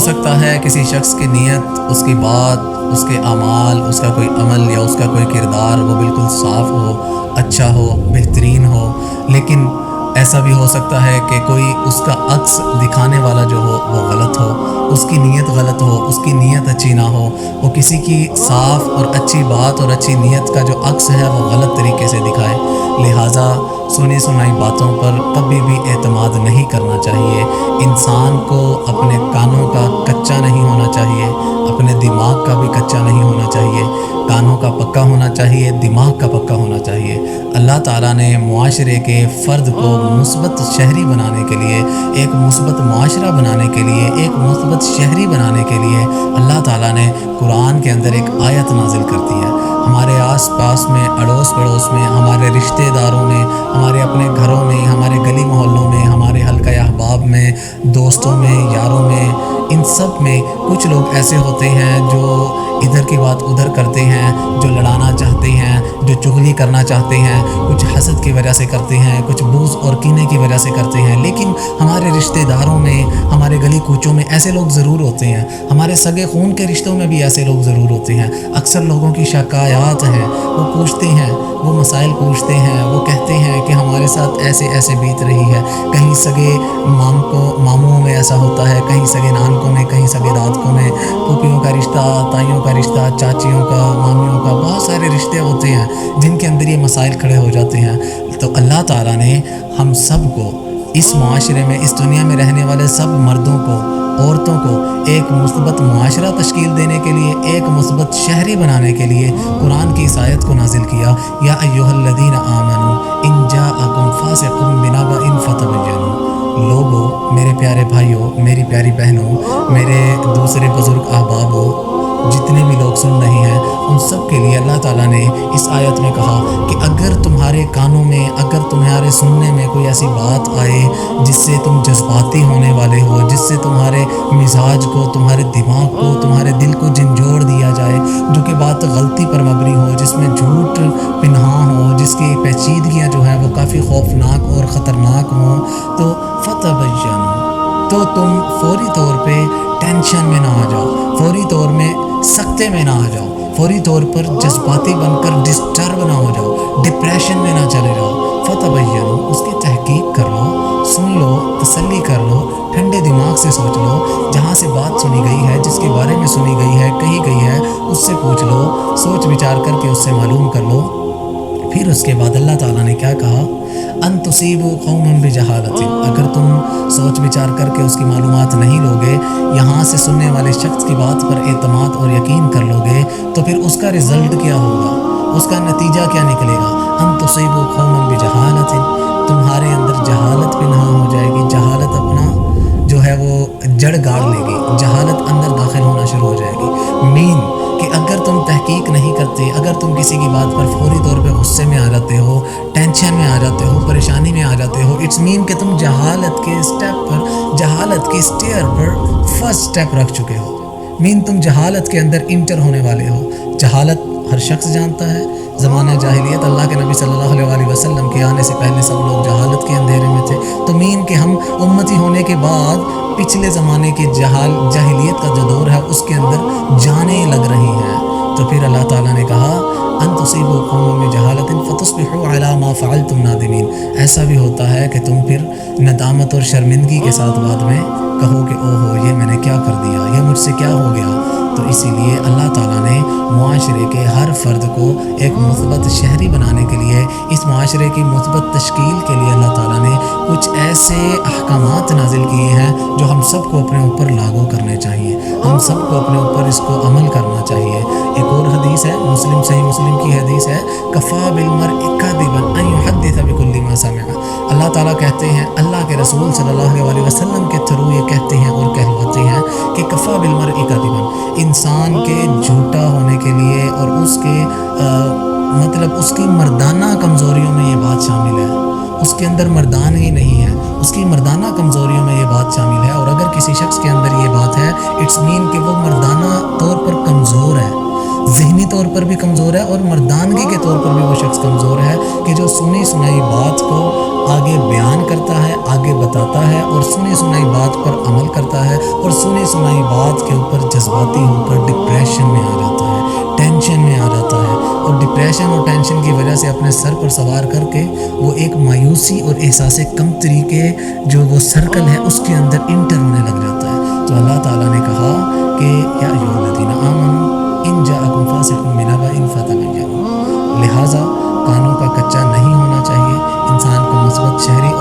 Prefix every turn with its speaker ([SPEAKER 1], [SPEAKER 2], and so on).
[SPEAKER 1] سکتا ہے کسی شخص کی نیت، اس کی بات، اس کے اعمال، اس کا کوئی عمل یا اس کا کوئی کردار وہ بالکل صاف ہو، اچھا ہو، بہترین ہو، لیکن ایسا بھی ہو سکتا ہے کہ کوئی اس کا عکس دکھانے والا جو ہو وہ غلط ہو، اس کی نیت غلط ہو، اس کی نیت اچھی نہ ہو، وہ کسی کی صاف اور اچھی بات اور اچھی نیت کا جو عکس ہے وہ غلط طریقے سے دکھائے۔ لہٰذا سنی سنائی باتوں پر کبھی بھی اعتماد نہیں کرنا چاہیے۔ انسان کو اپنے کانوں کا کچا نہیں ہونا چاہیے، اپنے دماغ کا بھی کچا نہیں ہونا چاہیے۔ کانوں کا پکا ہونا چاہیے، دماغ کا پکا ہونا چاہیے۔ اللہ تعالیٰ نے معاشرے کے فرد کو مثبت شہری بنانے کے لیے، ایک مثبت معاشرہ بنانے کے لیے، ایک مثبت شہری بنانے کے لیے اللہ تعالیٰ نے قرآن کے اندر ایک آیت نازل کرتی ہے۔ ہمارے آس پاس میں، اڑوس پڑوس میں، ہمارے رشتہ داروں میں، ہمارے اپنے گھروں میں، ہمارے گلی محلوں میں، ہمارے حلقہ احباب میں، دوستوں میں، یاروں میں، ان سب میں کچھ لوگ ایسے ہوتے ہیں جو ادھر کی بات ادھر کرتے ہیں، جو لڑانا چاہتے ہیں، جو چغلی کرنا چاہتے ہیں، کچھ حسد کی وجہ سے کرتے ہیں، کچھ بغض اور کینے کی وجہ سے کرتے ہیں۔ لیکن ہمارے رشتہ داروں میں، ہمارے گلی کوچوں میں ایسے لوگ ضرور ہوتے ہیں، ہمارے سگے خون کے رشتوں میں بھی ایسے لوگ ضرور ہوتے ہیں۔ اکثر لوگوں کی شکایات ہیں، وہ پوچھتے ہیں، وہ مسائل پوچھتے ہیں، وہ کہتے ہیں کہ ہمارے ساتھ ایسے ایسے بیت رہی ہے۔ کہیں سگے ماموں میں ایسا ہوتا ہے، کہیں سگے نانکوں میں، کہیں سگے دادکوں میں، پھوپھیوں کا رشتہ، تائیوں کا رشتہ، چاچیوں کا، مامیوں کا، بہت سارے رشتے ہوتے ہیں جن کے اندر یہ مسائل کھڑے ہو جاتے ہیں۔ تو اللہ تعالیٰ نے ہم سب کو اس معاشرے میں، اس دنیا میں رہنے والے سب مردوں کو، عورتوں کو ایک مثبت معاشرہ تشکیل دینے کے لیے، ایک مثبت شہری بنانے کے لیے قرآن کی اس آیت کو نازل کیا۔ یا ایھا الذین آمنوا ان جاءکم فاسق بنبأ فتبینوا۔ لوگو، میرے پیارے بھائیوں، میری پیاری بہنوں، میرے دوسرے بزرگ احبابوں، جتنے بھی لوگ سن رہے ہیں، ان سب کے لیے اللہ تعالیٰ نے اس آیت میں کہا کہ اگر تمہارے کانوں میں، اگر تمہارے سننے میں کوئی ایسی بات آئے جس سے تم جذباتی ہونے والے ہو، جس سے تمہارے مزاج کو، تمہارے دماغ کو، تمہارے دل کو جھنجھوڑ دیا جائے، جو کہ بات غلطی پر مبنی ہو، جس میں جھوٹ پنہاں ہو، جس کی پیچیدگیاں جو ہیں وہ کافی خوفناک اور خطرناک ہوں، تو فتبینوا، تو تم فوری طور پہ ٹینشن میں نہ آ جاؤ، فوری طور میں سکتے میں نہ آ جاؤ، فوری طور پر جذباتی بن کر ڈسٹرب نہ ہو جاؤ، ڈپریشن میں نہ چلے جاؤ۔ فتبینوا، اس کی تحقیق کر لو، سن لو، تسلی کر لو، ٹھنڈے دماغ سے سوچ لو، جہاں سے بات سنی گئی ہے، جس کے بارے میں سنی گئی ہے، کہی گئی ہے، اس سے پوچھ لو، سوچ وچار کر کے اس سے معلوم کر لو۔ پھر اس کے بعد اللہ تعالیٰ نے کیا کہا؟ ان تصیبوا قوما بجہالۃ، اگر تم سوچ وچار کر کے اس کی معلومات نہیں لوگے، یہاں سے سننے والے شخص کی بات پر اعتماد اور یقین کر لوگے، تو پھر اس کا رزلٹ کیا ہوگا، اس کا نتیجہ کیا نکلے گا؟ ان تصیبوا قوما بجہالۃ، تمہارے اندر جہالت پنہاں ہو جائے گی، جہالت اپنا جو ہے وہ جڑ گاڑ لے گی، جہالت اندر داخل ہونا شروع ہو جائے گی۔ مین کہ اگر تم تحقیق نہیں کرتے، اگر تم کسی کی بات پر فوری طور پہ غصے میں آ جاتے ہو، ٹینشن میں آ جاتے ہو، پریشانی میں آ جاتے ہو، اٹس مین کہ تم جہالت کے سٹیپ پر، جہالت کی سٹیئر پر فرسٹ سٹیپ رکھ چکے ہو، مین تم جہالت کے اندر انٹر ہونے والے ہو۔ جہالت ہر شخص جانتا ہے، زمانہ جاہلیت اللہ کے نبی صلی اللہ علیہ وسلم کے آنے سے پہلے سب لوگ جہالت کے اندھیرے میں تھے، تو مین کہ ہم امتی ہونے کے بعد پچھلے زمانے کی جاہلیت کا جو دور ہے اس کے اندر جانیں لگ رہی ہیں۔ تو پھر اللہ تعالیٰ نے کہا ان تصیبوا قوما بجہالۃ فتصبحوا علی ما فعلتم نادمین، ایسا بھی ہوتا ہے کہ تم پھر ندامت اور شرمندگی کے ساتھ بعد میں کہو کہ او ہو، یہ میں نے کیا کر دیا، یہ مجھ سے کیا ہو گیا۔ تو اسی لیے اللہ تعالیٰ نے معاشرے کے ہر فرد کو ایک مثبت شہری بنانے کے لیے، اس معاشرے کی مثبت تشکیل کے لیے اللہ تعالیٰ نے کچھ ایسے احکامات نازل کیے ہیں جو ہم سب کو اپنے اوپر لاگو کرنے چاہیے، ہم سب کو اپنے اوپر اس کو عمل کرنا چاہیے۔ ایک اور حدیث ہے، صحیح مسلم کی حدیث ہے، کفا بالمرء کذبا ان یحدث بکل ما سمع۔ اللہ تعالیٰ کہتے ہیں، اللہ کے رسول صلی اللہ علیہ وسلم کے تھرو یہ کہتے ہیں اور کہلواتے ہیں کہ کفا بالمرء کذبا، انسان کے جھوٹا ہونے کے لیے اور اس کے مطلب اس کی مردانہ کمزوریوں میں یہ بات شامل ہے، اس کے اندر مردان ہی نہیں ہے، اس کی مردانہ کمزوریوں میں یہ بات شامل ہے۔ اور اگر کسی شخص کے اندر یہ بات ہے، اٹس مین کہ وہ مردانہ طور پر کمزور ہے، ذہنی طور پر بھی کمزور ہے اور مردانگی کے طور پر بھی وہ شخص کمزور ہے کہ جو سنی سنائی بات کو آگے بیان کرتا ہے، آگے بتاتا ہے اور سنی سنائی بات پر عمل کرتا ہے اور سنی سنائی بات کے اوپر جذباتی ہو کر ڈپریشن میں آ جاتا ہے، ٹینشن میں آ جاتا ہے، اور ڈپریشن اور ٹینشن کی وجہ سے اپنے سر پر سوار کر کے وہ ایک مایوسی اور احساس کمتری کے جو وہ سرکل ہے اس کے اندر انٹر ہونے لگ جاتا ہے۔ تو اللہ تعالیٰ نے کہا کہ یا ایھا الذین آمنوا ان جاءکم فاسق بنبأ فتبینوا، لہٰذا کانوں کا کچا نہیں ہونا چاہیے، انسان کو مثبت شہری